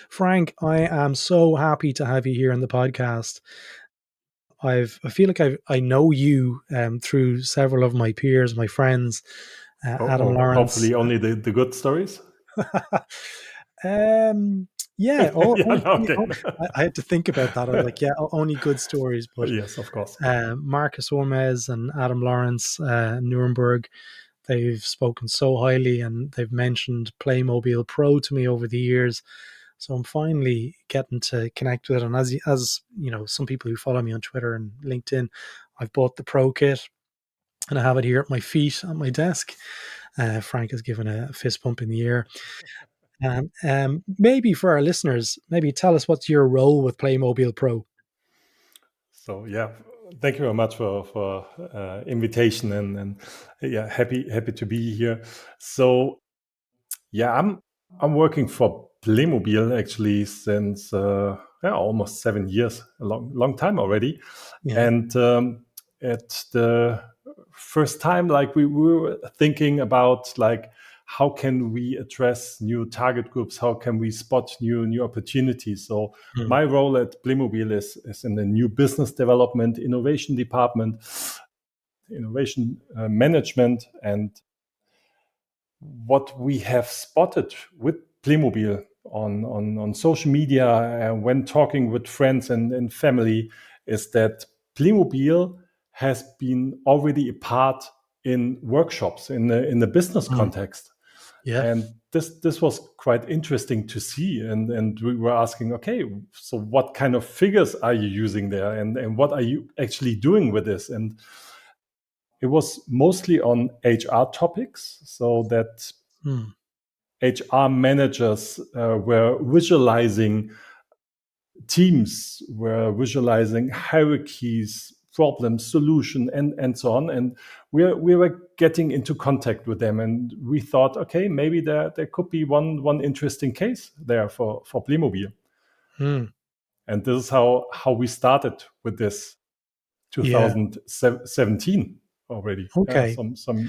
Frank, I am so happy to have you here on the podcast. I feel like I know you through several of my peers, my friends, Adam Lawrence. Hopefully only the good stories. um, yeah, Yeah, no, okay. I had to think about that. I was like, yeah, only good stories. But Yes, of course. Marcus Ormez and Adam Lawrence, Nuremberg, they've spoken so highly, and they've mentioned Playmobil Pro to me over the years. So I'm finally getting to connect with it. And as you know, some people who follow me on Twitter and LinkedIn, I've bought the Pro Kit and I have it here at my feet on my desk. Frank has given a fist pump in the air. Maybe for our listeners, maybe tell us what's your role with Playmobil Pro. So yeah, thank you very much for invitation and yeah, happy to be here. So yeah, I'm working for Playmobil actually since almost 7 years, a long time already. Yeah. And at the first time, like we were thinking about like how can we address new target groups? How can we spot new opportunities? So Mm. my role at Playmobil is in the new business development, innovation department, innovation management, and what we have spotted with Playmobil on social media when talking with friends and family is that Playmobil has been already a part in workshops in the business Mm. context. Yeah. And this was quite interesting to see. And we were asking, okay, so what kind of figures are you using there? And what are you actually doing with this? And it was mostly on HR topics, so that Mm. HR managers were visualizing teams, were visualizing hierarchies, problem solution, and so on. And we were getting into contact with them, and we thought, okay, maybe there could be one interesting case there for Playmobil. Mm. And this is how we started with this Yeah. 2017 already, Okay.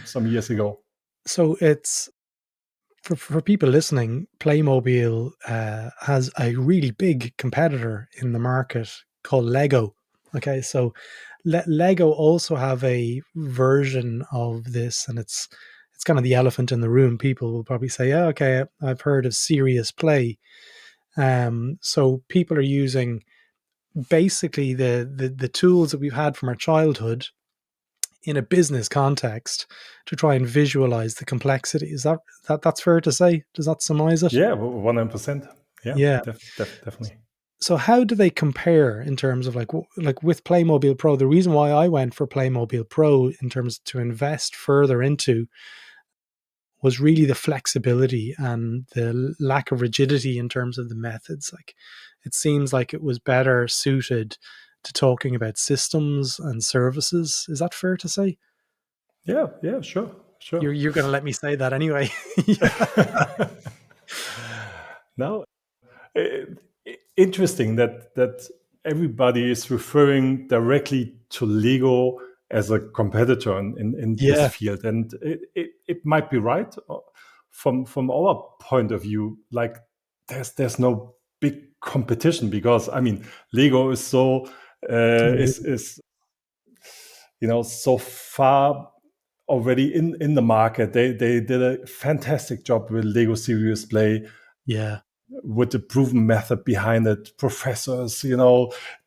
some years ago. So it's for people listening, Playmobil has a really big competitor in the market called Lego. Okay, so Lego also have a version of this, and it's kind of the elephant in the room. People will probably say, "Yeah, okay, I've heard of Serious Play." So people are using basically the tools that we've had from our childhood in a business context to try and visualize the complexity. Is that's fair to say? Does that surmise it? Yeah, 100%. Yeah, Yeah. definitely. So how do they compare in terms of like with Playmobil Pro? The reason why I went for Playmobil Pro in terms to invest further into was really the flexibility and the lack of rigidity in terms of the methods. Like it seems like it was better suited to talking about systems and services. Is that fair to say? Yeah, sure. You're going to let me say that anyway. Now, interesting that everybody is referring directly to Lego as a competitor in this Yeah. field, and it might be right from our point of view. Like there's no big competition because I mean Lego is so Amazing. is so far already in the market. They did a fantastic job with Lego Serious Play Yeah. with the proven method behind it, professors,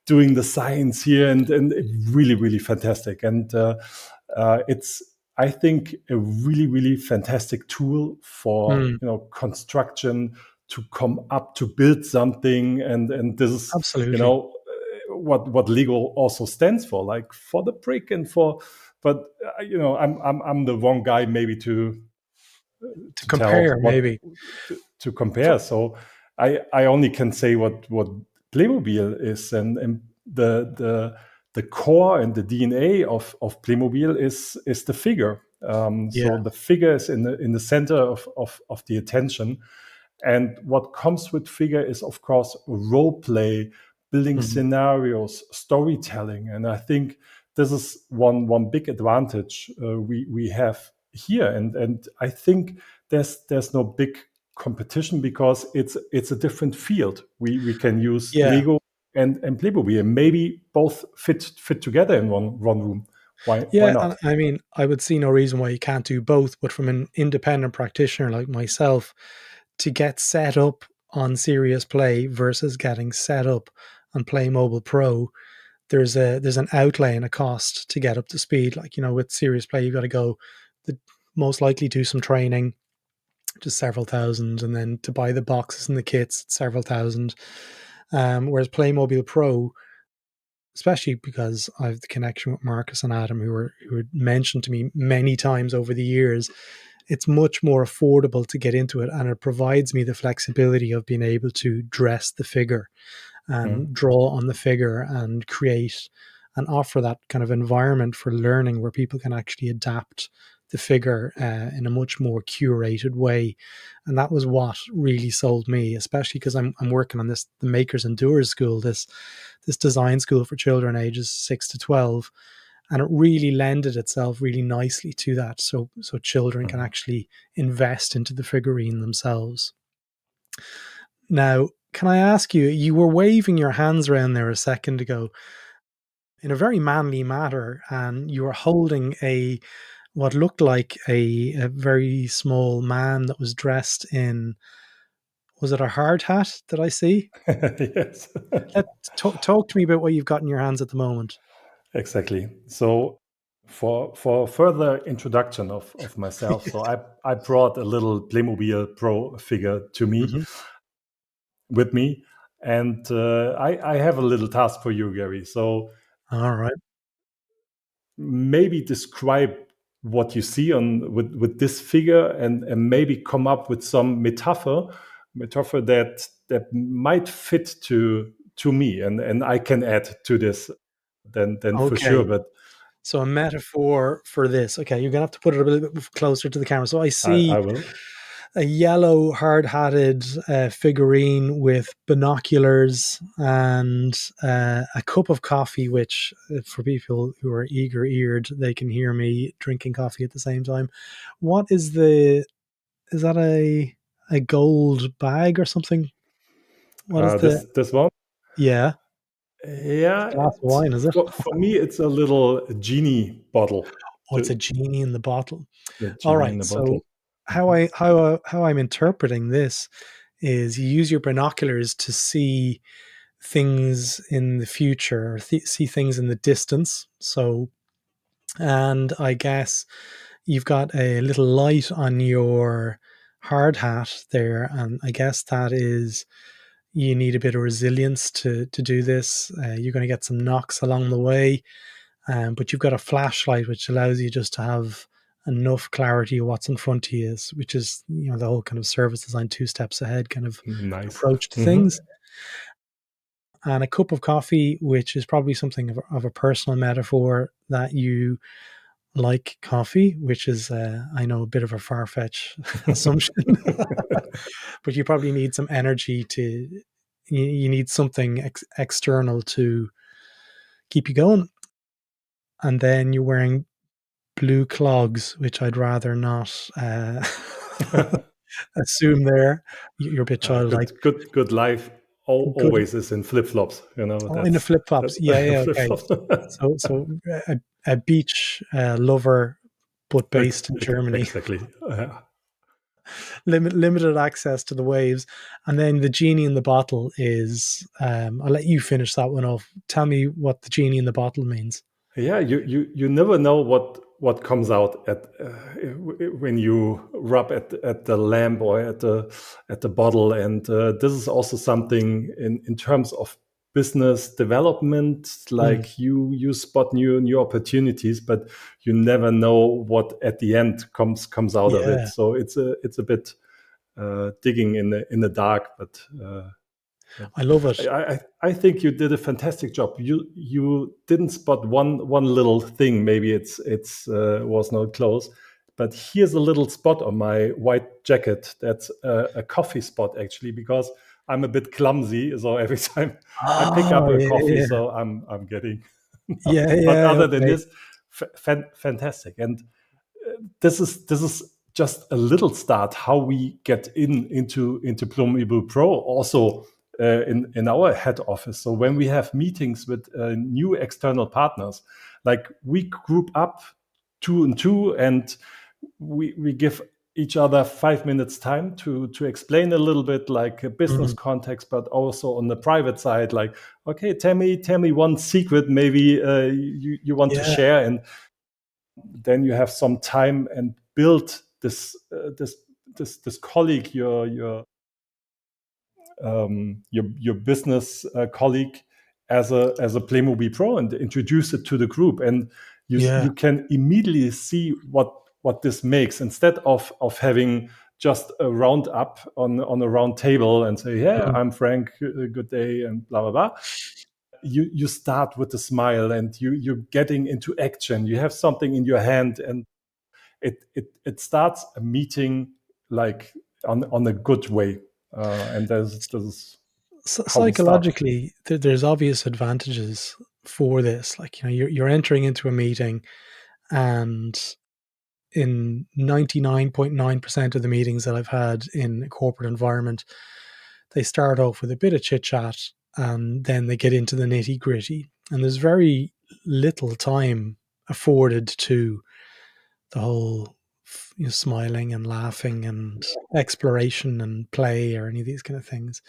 doing the science here, and really fantastic. And it's, I think, a really fantastic tool for Mm, construction to come up to build something, and this is absolutely. what Lego also stands for, like for the brick and for. But I'm the wrong guy maybe to To tell compare, what maybe. to For, compare. So I only can say what Playmobil is, and the core and the DNA of Playmobil is the figure. yeah. So the figure is in the center of the attention, and what comes with figure is of course role play, building Mhm. scenarios, storytelling, and I think this is one big advantage we have here, and I think there's no big competition because it's a different field. We can use Yeah. Lego and Playmobil, and maybe both fit together in one room. Why Yeah, and not? I mean, I would see no reason why you can't do both, but from an independent practitioner like myself, to get set up on Serious Play versus getting set up on Playmobil Pro, there's an outlay and a cost to get up to speed. Like, with Serious Play, you've got to go most likely do some training, just several thousand, and then to buy the boxes and the kits, several thousand. Whereas Playmobil Pro, especially because I have the connection with Marcus and Adam, who had mentioned to me many times over the years, it's much more affordable to get into it, and it provides me the flexibility of being able to dress the figure and Mm. draw on the figure and create and offer that kind of environment for learning where people can actually adapt the figure in a much more curated way. And that was what really sold me, especially because I'm working on the Makers and Doers School, this design school for children ages 6 to 12, and it really lended itself really nicely to that, so children can Mm. actually invest into the figurine themselves. Now, can I ask you, you were waving your hands around there a second ago in a very manly manner, and you were holding what looked like a very small man that was dressed in, was it a hard hat that I see? Yes. Talk to me about what you've got in your hands at the moment. Exactly. So for further introduction of myself, so I brought a little Playmobil Pro figure to me Hmm. with me, and I have a little task for you, Gary. So All right. maybe describe what you see on with this figure, and maybe come up with some metaphor that might fit to me, and I can add to this then for sure. Okay. But So a metaphor for this. Okay, you're gonna have to put it a little bit closer to the camera. So I I see will. a yellow, hard-hatted figurine with binoculars and a cup of coffee. Which, for people who are eager-eared, they can hear me drinking coffee at the same time. What is the? Is that a gold bag or something? What is the? This one. Yeah, it's Yeah, a glass of wine, is it? for me, it's a little genie bottle. Oh, it's a genie in the bottle. The All genie right. in the bottle. So how I'm interpreting this is you use your binoculars to see things in the future, or see things in the distance. So, and I guess you've got a little light on your hard hat there, and I guess that is, you need a bit of resilience to do this. You're going to get some knocks along the way, but you've got a flashlight which allows you just to have enough clarity of what's in front of you, which is, the whole kind of service design 2 steps ahead kind of Nice. approach to Hmm. things. And a cup of coffee, which is probably something of a personal metaphor, that you like coffee, which is, I know, a bit of a far-fetched assumption, but you probably need some energy you need something external to keep you going. And then you're wearing blue clogs, which I'd rather not assume there. You're a bit childlike. Good life Good. always is in flip flops. Oh, in the flip flops. Yeah, That yeah, flip okay. flops. So a beach lover, but based in Germany. Exactly. Limited access to the waves. And then the genie in the bottle is, I'll let you finish that one off. Tell me what the genie in the bottle means. Yeah, you never know what comes out when you rub at the lamp or at the bottle, and this is also something in terms of business development. Mm, Like you spot new opportunities, but you never know what at the end comes out of it. yeah, So it's a bit digging in the dark, but. I love it. I think you did a fantastic job. You didn't spot one little thing. Maybe it's was not close, but here's a little spot on my white jacket. That's a coffee spot actually, because I'm a bit clumsy. So every time I pick up Oh, a yeah, coffee, yeah, so I'm getting yeah, but yeah, other than okay. this, fantastic. And this is just a little start how we get into Playmobil Pro also in our head office. So when we have meetings with new external partners, like we group up 2 and 2, and we give each other 5 minutes time to explain a little bit, like a business Mm. context, but also on the private side, like, okay, tell me one secret maybe you want to Yeah, share, and then you have some time and build this colleague, your business colleague, as a Playmobil Pro, and introduce it to the group, and yeah, you can immediately see what this makes, instead of having just a round up on a round table and say, yeah, mm, I'm Frank, good day, and blah blah blah. You start with a smile, and you're getting into action. You have something in your hand, and it starts a meeting like on a good way, and this is how we start. Psychologically, there's obvious advantages for this. Like, you're entering into a meeting, and in 99.9% of the meetings that I've had in a corporate environment, they start off with a bit of chit chat, and then they get into the nitty gritty. And there's very little time afforded to the whole smiling and laughing and exploration and play or any of these kind of things.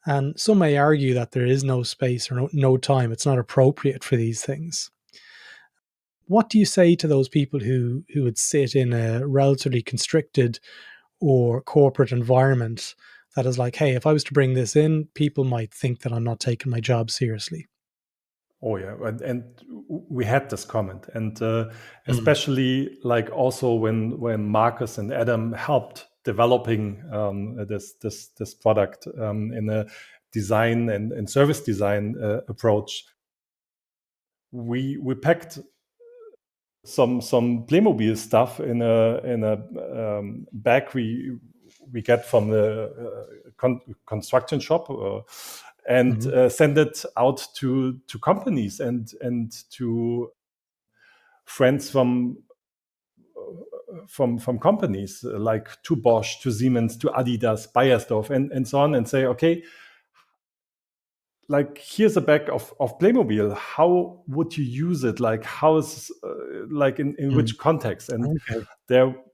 And some may argue that there is no space or no time. It's not appropriate for these things. What do you say to those people who would sit in a relatively constricted or corporate environment that is like, hey, if I was to bring this in, people might think that I'm not taking my job seriously? Oh yeah, and we had this comment, and Mm. especially like also when Marcus and Adam helped developing this product in a design and service design approach. We packed some Playmobil stuff in a bag we get from the construction shop, and Mhm. send it out to companies and to friends from companies, like to Bosch, to Siemens, to Adidas, Bayersdorf, and so on, and say, okay, like, here's a bag of Playmobil. How would you use it? Like, how is like in Mm. which context? And Okay.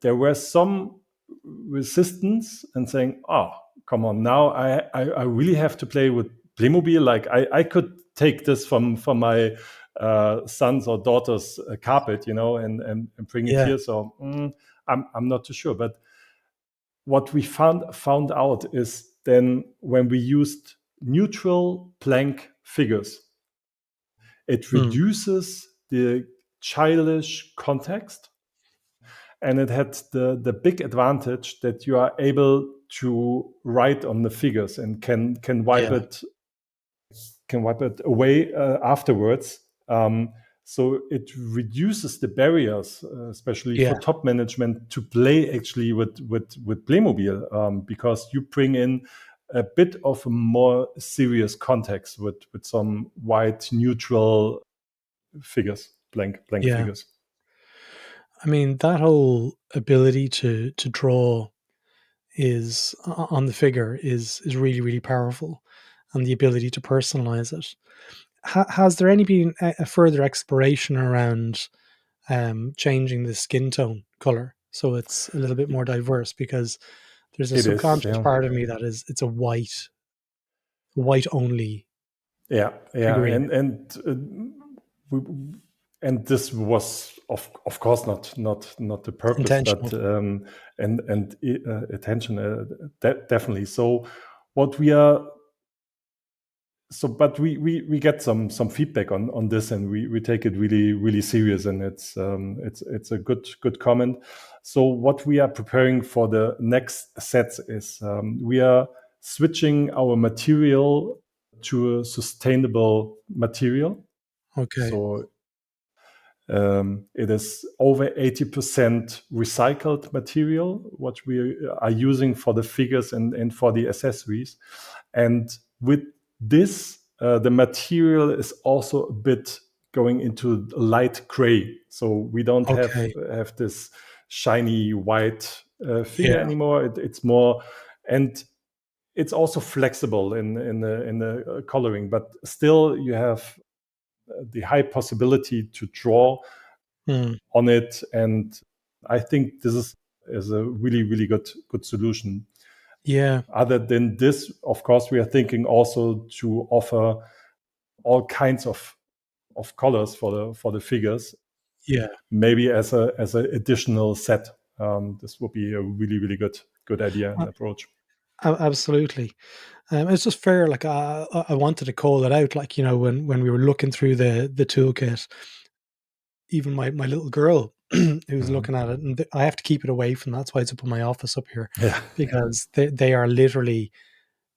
there were some resistance and saying, oh, come on, now I really have to play with Playmobil. Like, I could take this from my son's or daughter's carpet, and bring it Yeah. here. So I'm not too sure. But what we found out is, then when we used neutral blank figures, it Mm. reduces the childish context, and it had the big advantage that you are able to write on the figures and can wipe Yeah. it away afterwards. So it reduces the barriers, especially Yeah. for top management, to play actually with Playmobil, because you bring in a bit of a more serious context with some white neutral figures, blank Yeah. figures. I mean, that whole ability to draw is on the figure is really, really powerful, and the ability to personalize it. Has there any been a further exploration around changing the skin tone color so it's a little bit more diverse? Because there's a It is, subconscious yeah. part of me that is it's a white only Yeah, figurine. we, and this was of course not the It's purpose, intentional. but and attention, definitely. So what we are so but we get some feedback on this, and we take it really serious, and it's a good comment. So what we are preparing for the next sets is, we are switching our material to a sustainable material. Okay. So it is over 80% recycled material, what we are using for the figures and for the accessories. And with this, the material is also a bit going into light gray. So we don't have Okay. this shiny white figure Yeah. anymore. It's more, and it's also flexible in the coloring, but still you have the high possibility to draw Mm. on it. And I think this is a really, really good solution. Yeah. Other than this, of course, we are thinking also to offer all kinds of colors for the figures, Yeah. maybe as a additional set. This would be a really, really good idea and approach. Absolutely. It's just fair. Like I wanted to call it out. Like, when we were looking through the toolkit, even my little girl who's Mhm. looking at it, and I have to keep it away from. That's why it's up in my office up here, Yeah. because they are literally,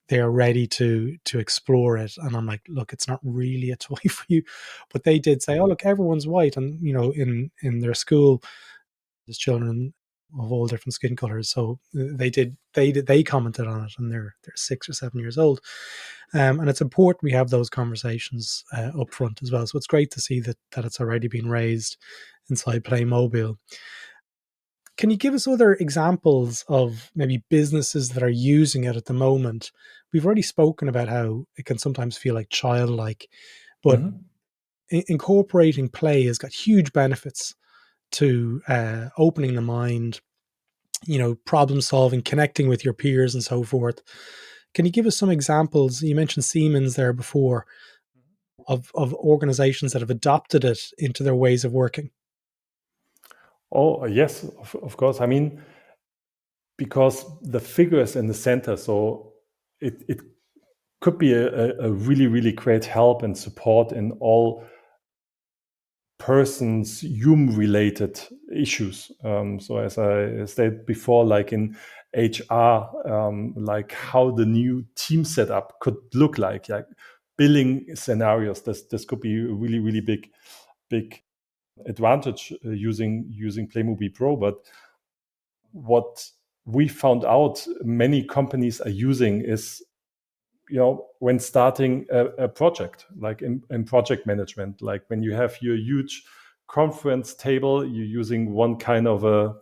they are ready to explore it. And I'm like, look, it's not really a toy for you. But they did say, oh, look, everyone's white. And, in their school, there's children of all different skin colors. So they commented on it, and they're 6 or 7 years old. And it's important we have those conversations up front as well. So it's great to see that it's already been raised inside Playmobil. Can you give us other examples of maybe businesses that are using it at the moment? We've already spoken about how it can sometimes feel like childlike, but Mhm. incorporating play has got huge benefits to opening the mind, problem solving, connecting with your peers, and so forth. Can you give us some examples? You mentioned Siemens there before, of organizations that have adopted it into their ways of working. Oh, yes, of course. I mean, because the figure is in the center, so it could be a really, really great help and support in all persons human related issues. So as I stated before, like in HR, like how the new team setup could look like billing scenarios. This could be a really, really big advantage using Playmobil Pro. But what we found out many companies are using is, when starting a project, like in project management, like when you have your huge conference table, you're using one kind of a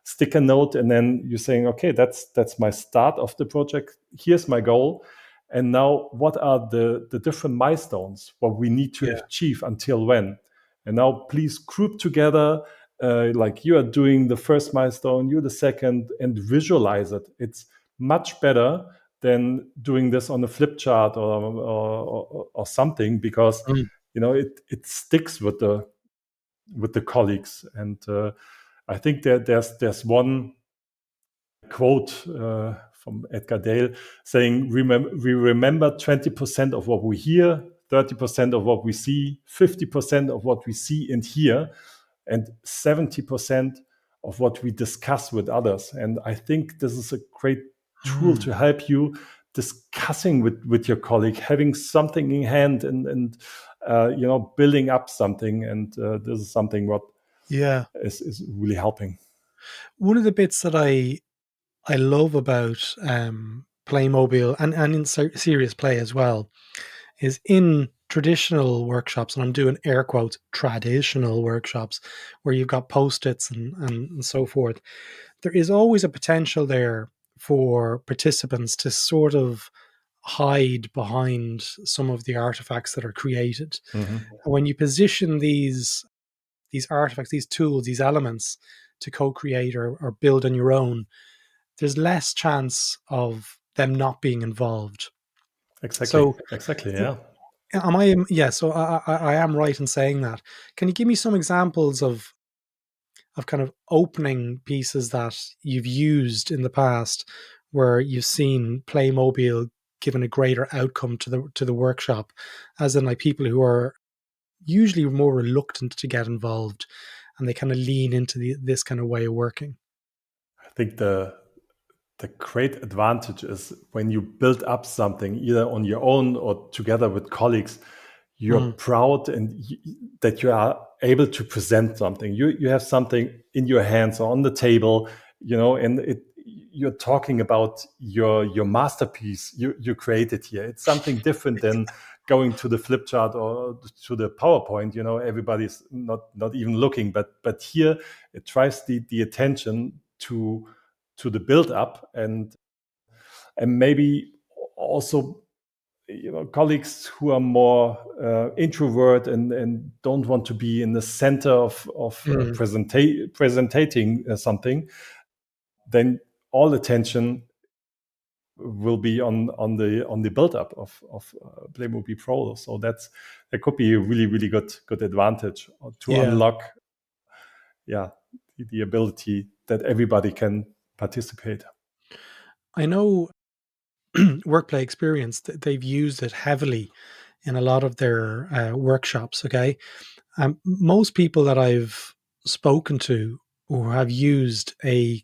sticker note, and then you're saying, okay, that's my start of the project. Here's my goal, and now what are the different milestones what we need to Yeah. achieve until when? And now please group together. Like you are doing the first milestone, you're the second, and visualize it. It's much better than doing this on a flip chart or something, because Mm. it sticks with the colleagues. And I think that there's one quote from Edgar Dale saying, we remember 20% of what we hear, 30% of what we see, 50% of what we see and hear, and 70% of what we discuss with others. And I think this is a great tool Mm. to help you discussing with your colleague, having something in hand, and building up something. And this is something what Yeah. is really helping. One of the bits that I love about Playmobil, and in serious play as well, is in traditional workshops, and I'm doing air quotes, traditional workshops, where you've got post-its and so forth. There is always a potential there for participants to sort of hide behind some of the artifacts that are created. Mhm. And when you position these artifacts, these tools, these elements to co-create or build on your own, there's less chance of them not being involved. Exactly. So, Exactly. Yeah. am I? Yeah. So I am right in saying that. Can you give me some examples of kind of opening pieces that you've used in the past, where you've seen Playmobil given a greater outcome to the workshop, as in like people who are usually more reluctant to get involved, and they kind of lean into this kind of way of working. I think the great advantage is when you build up something either on your own or together with colleagues, you're Mm. proud that you are able to present something. You have something in your hands or on the table, and you're talking about your masterpiece you created here. It's something different than going to the flip chart or to the PowerPoint. Everybody's not even looking, but here it tries the attention to the build up, and maybe also colleagues who are more introvert and don't want to be in the center of presenting something, then all attention will be on the build up of Playmobil Pro. So that could be a really good advantage to Yeah. unlock the ability that everybody can participate. I know Workplay Experience, they've used it heavily in a lot of their workshops. Okay. Most people that I've spoken to who have used a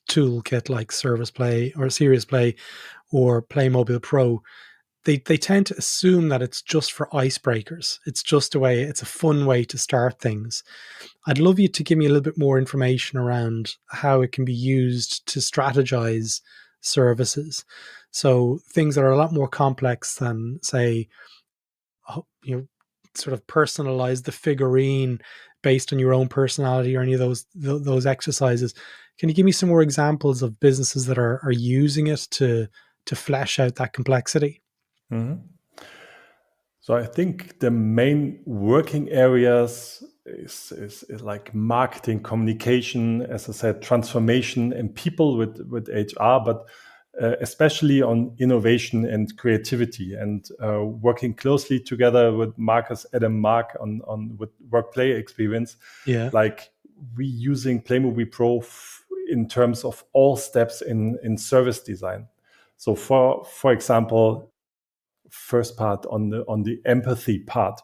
toolkit like Service Play or Serious Play or Playmobil Pro, they tend to assume that it's just for icebreakers. It's just it's a fun way to start things. I'd love you to give me a little bit more information around how it can be used to strategize services. So things that are a lot more complex than, say, sort of personalize the figurine based on your own personality or any of those exercises. Can you give me some more examples of businesses that are using it to flesh out that complexity? Mm-hmm. So I think the main working areas is like marketing, communication, as I said, transformation, and people with HR, but especially on innovation and creativity, and working closely together with Marcus, Adam, Mark on with Workplay Experience. Yeah. Like we using Playmobil Pro in terms of all steps in service design. So for example, first part on the empathy part,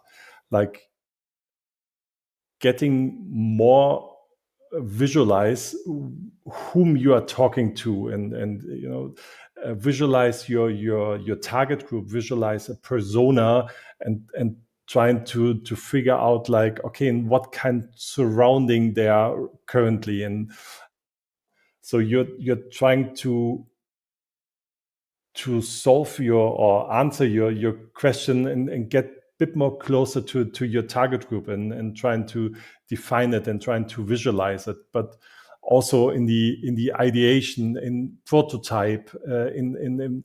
like getting more visualize whom you are talking to, and visualize your target group, visualize a persona, and trying to figure out, like, okay, in what kind of surrounding they are currently. And so you're trying to solve or answer your question, and get a bit more closer to your target group, and trying to define it and trying to visualize it. But also in the ideation, in prototype, in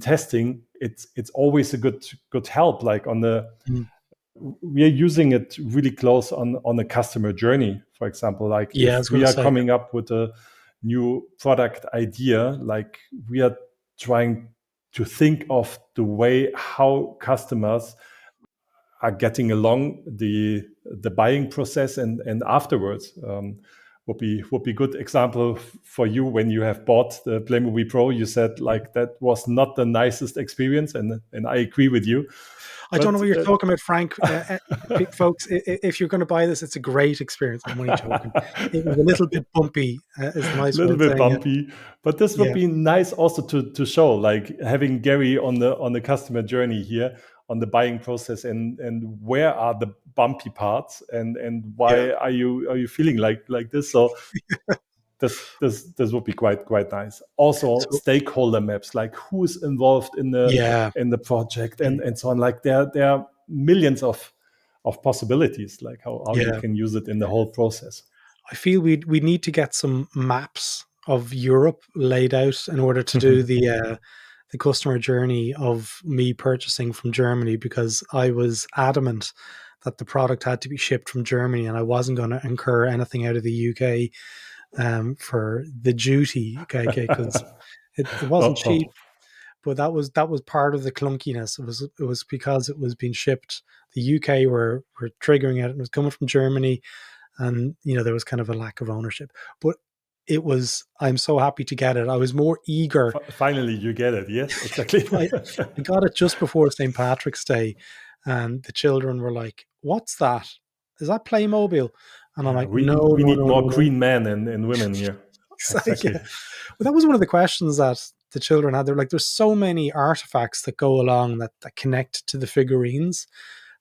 testing, it's always a good help. Like Mm. we are using it really close on a customer journey. For example, like Yeah, I if was going we to are say. coming up with a new product idea, like we are trying to think of the way how customers are getting along the buying process, and afterwards. Would be good example for you when you have bought the Playmobil Pro. You said like that was not the nicest experience, and I agree with you. I don't know But what you're talking about, Frank. Folks, if you're going to buy this, it's a great experience. I'm only joking. It was a little bit bumpy, is the nice way little of bit saying it. bumpy, but this would Yeah, be nice also to show, like having Gary on the customer journey here, on the buying process, and where are the bumpy parts, and yeah. why are you feeling like this. So this would be quite nice. Also So, stakeholder maps, like who's involved yeah, in the project, and so on. Like there are millions of possibilities, like how you yeah. can use it in the whole process. I feel we need to get some maps of Europe laid out in order to do the customer journey of me purchasing from Germany, because I was adamant that the product had to be shipped from Germany and I wasn't going to incur anything out of the UK for the duty, okay, because it wasn't Uh-oh. cheap. But that was part of the clunkiness. It was because it was being shipped. The UK were triggering it. It was coming from Germany, and there was kind of a lack of ownership. But it was. I'm so happy to get it. I was more eager. Finally, you get it. Yes, exactly. I got it just before St. Patrick's Day, and the children were like, "What's that? Is that Playmobil?" And I'm Yeah, like, "No, we no, need no, more no, no." green men and women here. So, yeah. Exactly. Well, that was one of the questions that the children had. They're like, "There's so many artifacts that go along that connect to the figurines."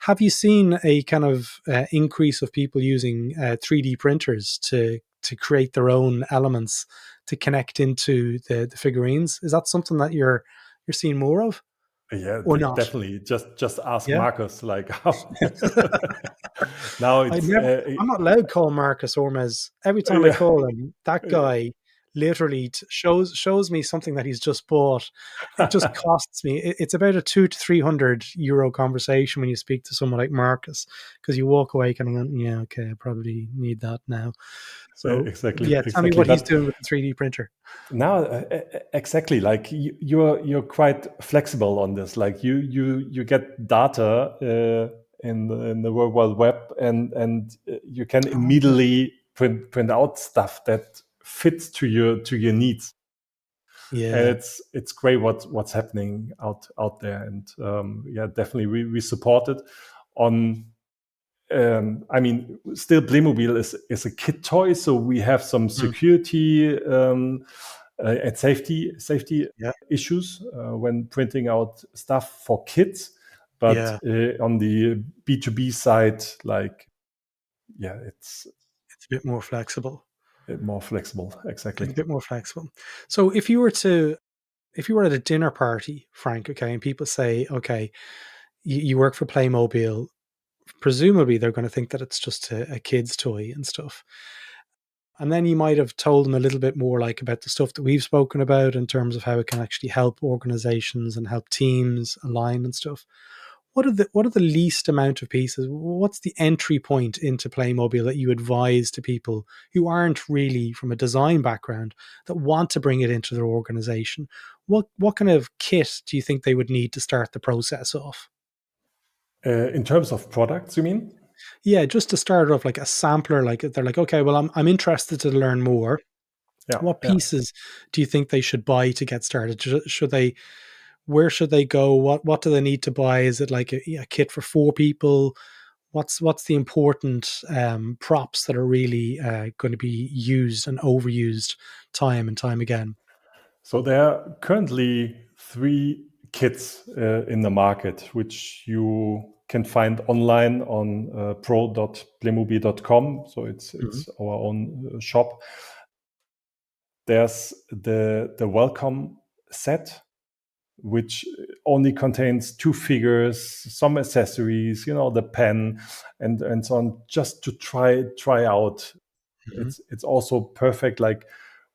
Have you seen a kind of increase of people using 3D printers to create their own elements to connect into the figurines? Is that something that you're seeing more of? Yeah, or not? definitely. Just ask Yeah. Marcus, like how. Now I it's never. I'm not allowed to call Marcus Ormez. Every time I yeah, call him, that guy literally shows me something that he's just bought. It just costs me. It's about a 200 to 300 euro conversation when you speak to someone like Marcus, because you walk away kind of going, yeah, okay, I probably need that now. So exactly, yeah, tell me exactly. what he's But doing with the 3D printer. now exactly, like you're quite flexible on this. Like you get data in the World Wide Web, and you can Okay. immediately print out stuff that fits to your needs. And Yeah. it's great what's happening out there. And yeah, definitely we support it. On I mean, still Playmobil is a kid toy, so we have some Mm. security and safety Yeah. issues when printing out stuff for kids. But Yeah. on the B2B side, like yeah, it's It's a bit more flexible. more flexible. It's Exactly. a bit more flexible. So if you were at a dinner party, Frank, okay, and people say, okay, you work for Playmobil, presumably they're going to think that it's just a kid's toy and stuff. And then you might have told them a little bit more like about the stuff that we've spoken about in terms of how it can actually help organizations and help teams align and stuff. What are the least amount of pieces? What's the entry point into Playmobil that you advise to people who aren't really from a design background that want to bring it into their organization? What kind of kit do you think they would need to start the process off? In terms of products, you mean? Yeah, just to start off like a sampler, like they're like, okay, well, I'm interested to learn more. Yeah, What yeah. pieces do you think they should buy to get started? Should they Where should they go? What do they need to buy? Is it like a kit for four people? What's the important props that are really going to be used and overused time and time again? So there are currently three kits in the market, which you can find online on pro.playmobil.com. So Mhm. it's our own shop. There's the welcome set, which only contains two figures, some accessories, the pen, and so on, just to try out. Mhm. It's also perfect, like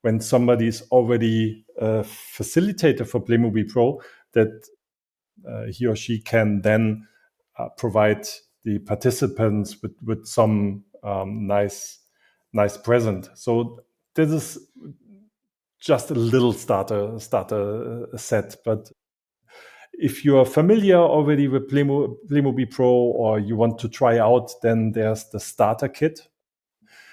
when somebody's already a facilitator for Playmobil Pro, that he or she can then provide the participants with some nice present. So this is just a little starter set. But if you're familiar already with Playmobil Pro, or you want to try out, then there's the starter kit.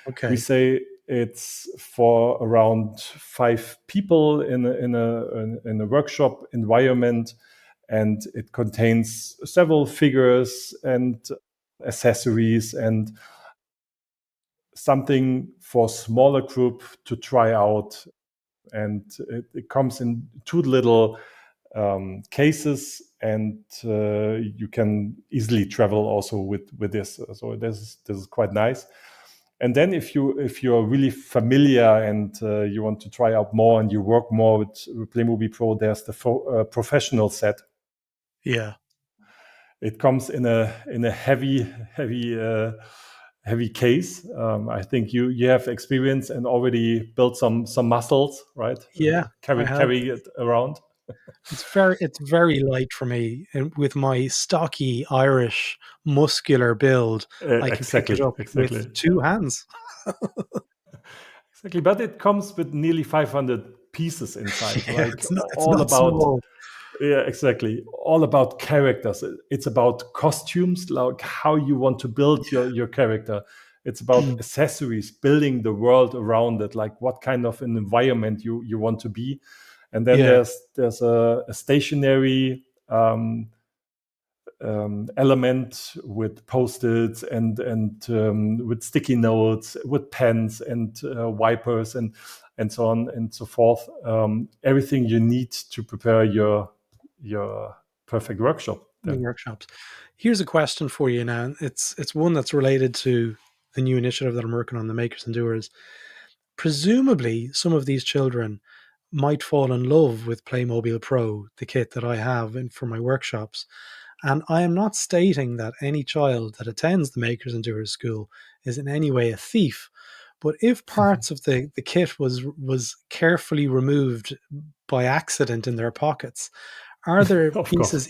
We Okay. say it's for around 5 people in a workshop environment, and it contains several figures and accessories and something for smaller group to try out. And it comes in two little cases, and you can easily travel also with this. So this is quite nice. And then if you're really familiar and you want to try out more and you work more with Playmobil Pro, there's the professional set. Yeah. It comes in a heavy case. I think you have experience and already built some muscles, right? Yeah, I have. Carry it around. It's very light for me, and with my stocky Irish muscular build, I can pick it Exactly, up with exactly. two hands. Exactly, but it comes with nearly 500 pieces inside, Yeah, like it's all not about, small. yeah, exactly, all about characters. It's about costumes, like how you want to build your character. It's about Mm. accessories, building the world around it, like what kind of an environment you want to be. And then Yeah, there's a stationary element with post-its and with sticky notes, with pens and wipers and so on and so forth. Everything you need to prepare your perfect workshop. the Then workshops. Here's a question for you now. It's one that's related to the new initiative that I'm working on, the Makers and Doers. Presumably, some of these children might fall in love with Playmobil Pro, the kit that I have for my workshops. And I am not stating that any child that attends the Makers and Doers School is in any way a thief. But if parts of the kit was carefully removed by accident in their pockets, are there Of course. pieces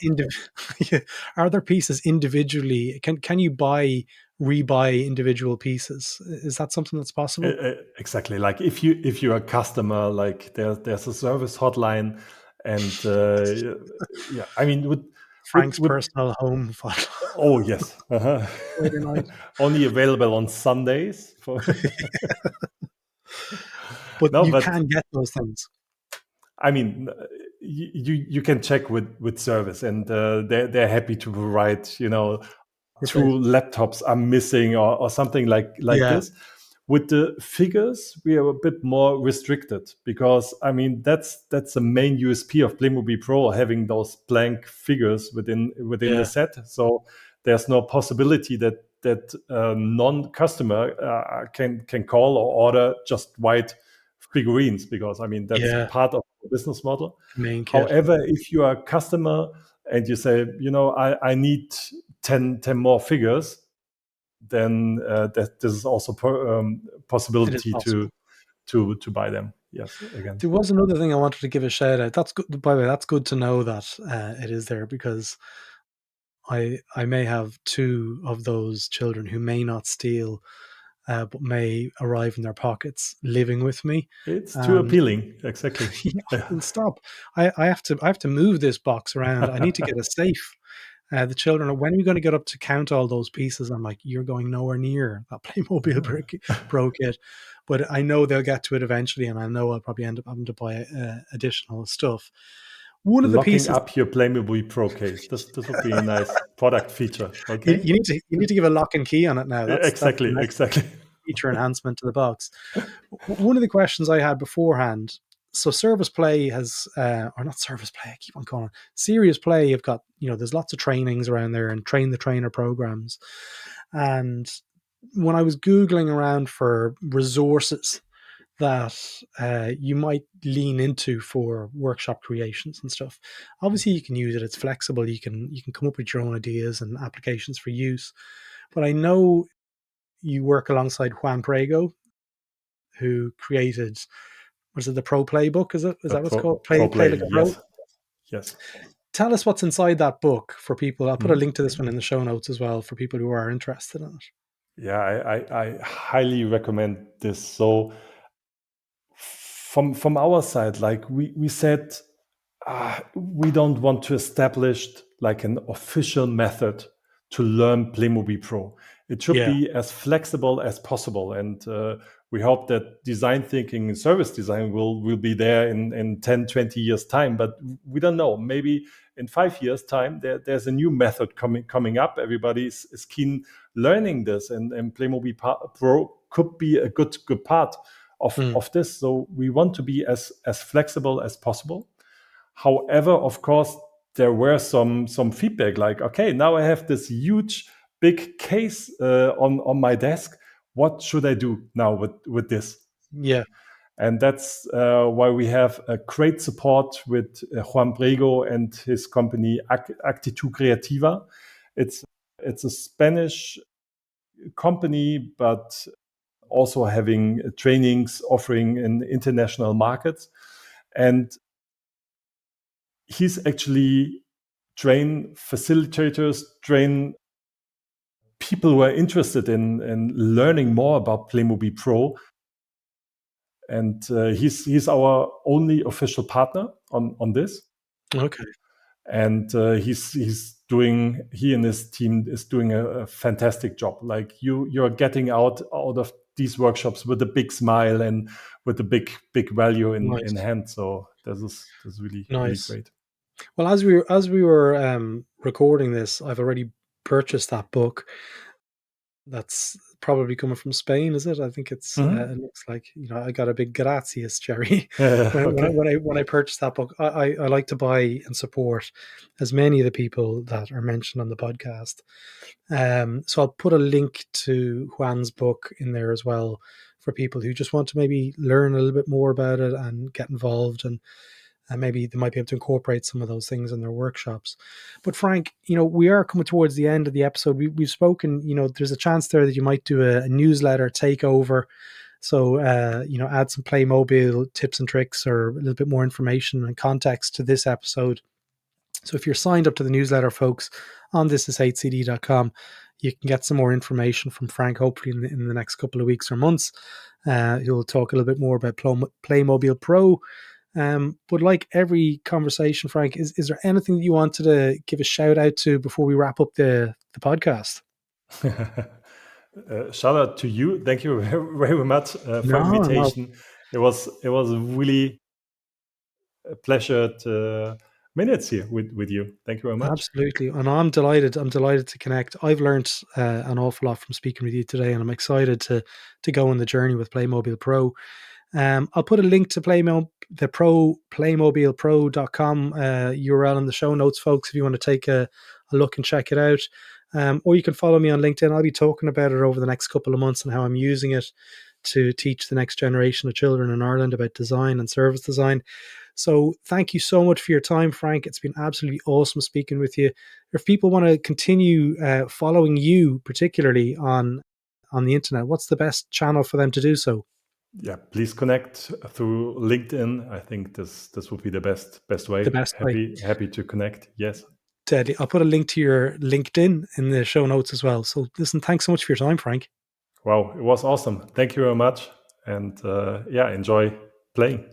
are there pieces individually? Can you rebuy individual pieces? Is that something that's possible? Exactly. Like if you're a customer, like there's a service hotline, and yeah, I mean, Frank's would personal home file oh yes, Friday night. only available on Sundays for But no, you but can get those things. I mean, you can check with service, and they're happy to provide. Okay. two laptops are missing, or something like Yeah. this. With the figures, we are a bit more restricted, because I mean that's the main USP of Playmobil Pro, having those blank figures within the Yeah. set. So there's no possibility that non-customer can call or order just white figurines, because I mean that's Yeah. part of the business model. The main kit. However, if you are a customer and you say, I need 10 more figures, then that this is also It is possibility possible. to buy them. Yes, again. There was another thing I wanted to give a shout out. That's good. By the way, that's good to know that it is there, because I may have two of those children who may not steal, but may arrive in their pockets living with me. It's too And appealing. Exactly. yeah, well, stop. I have to move this box around. I need to get a safe. The children are, when are we going to get up to count all those pieces? I'm like, you're going nowhere near that Playmobil Pro Kit. But I know they'll get to it eventually, and I know I'll probably end up having to buy additional stuff. One of the Locking pieces up your Playmobil Pro case. This would be a nice product feature. you, Okay. you need to give a lock and key on it now. That's the Exactly. next Exactly. feature enhancement to the box. One of the questions I had beforehand. So Service Play has, or not Service Play, I keep on calling it Serious Play. You've got, there's lots of trainings around there and train the trainer programs. And when I was Googling around for resources that you might lean into for workshop creations and stuff, obviously you can use it. It's flexible. You can come up with your own ideas and applications for use. But I know you work alongside Juan Prego, who created, was it the Pro Playbook? Is that what's called? Pro Play Play. like a pro. Yes. Yes. Tell us what's inside that book for people. I'll put a Mhm. link to this one in the show notes as well for people who are interested in it. Yeah, I highly recommend this. So from our side, like we said, we don't want to establish like an official method to learn Playmobil Pro. It should Yeah. be as flexible as possible, and we hope that design thinking and service design will be there in 10, 20 years time. But we don't know. Maybe in 5 years time, there's a new method coming up. Everybody is keen learning this, and Playmobil Pro could be a good part Mm. of this. So we want to be as flexible as possible. However, of course, there were some feedback like, okay, now I have this huge big case on my desk. What should I do now with this? Yeah. And that's why we have a great support with Juan Brego and his company Actitud Creativa. It's a Spanish company, but also having trainings offering in international markets. And he's actually train facilitators, train people who are interested in learning more about Playmobil Pro. And he's our only official partner on this. Okay. And he and his team is doing a fantastic job. Like you're getting out of these workshops with a big smile and with a big value in Nice. hand. So this is really Nice. great. Well, as we were recording this, I've already purchased that book. That's probably coming from Spain, is it? I think it's. Mhm. It looks like, I got a big gracias, Jerry, when when I Okay. when I when I purchased that book. I like to buy and support as many of the people that are mentioned on the podcast. So I'll put a link to Juan's book in there as well for people who just want to maybe learn a little bit more about it and get involved, and maybe they might be able to incorporate some of those things in their workshops. But Frank, we are coming towards the end of the episode. We've spoken, there's a chance there that you might do a newsletter takeover. So, add some Playmobil tips and tricks or a little bit more information and context to this episode. So if you're signed up to the newsletter, folks, on thisishcd.com, you can get some more information from Frank, hopefully in the next couple of weeks or months. He'll talk a little bit more about Playmobil Pro. But like every conversation, Frank, is there anything that you wanted to give a shout out to before we wrap up the podcast? Shout out to you. Thank you very much for No. invitation. It was really a pleasure minutes here with you. Thank you very much. Absolutely. And I'm delighted. I'm delighted to connect. I've learned an awful lot from speaking with you today, and I'm excited to go on the journey with Playmobil Pro. I'll put a link to the playmobilpro.com URL in the show notes, folks, if you want to take a look and check it out. Or you can follow me on LinkedIn. I'll be talking about it over the next couple of months and how I'm using it to teach the next generation of children in Ireland about design and service design. So thank you so much for your time, Frank. It's been absolutely awesome speaking with you. If people want to continue following you, particularly on the internet, what's the best channel for them to do so? Yeah, please connect through LinkedIn. I think this would be the best way. The best way. Happy to connect. Yes. Deadly. I'll put a link to your LinkedIn in the show notes as well. So listen, thanks so much for your time, Frank. Wow, it was awesome. Thank you very much. And enjoy playing.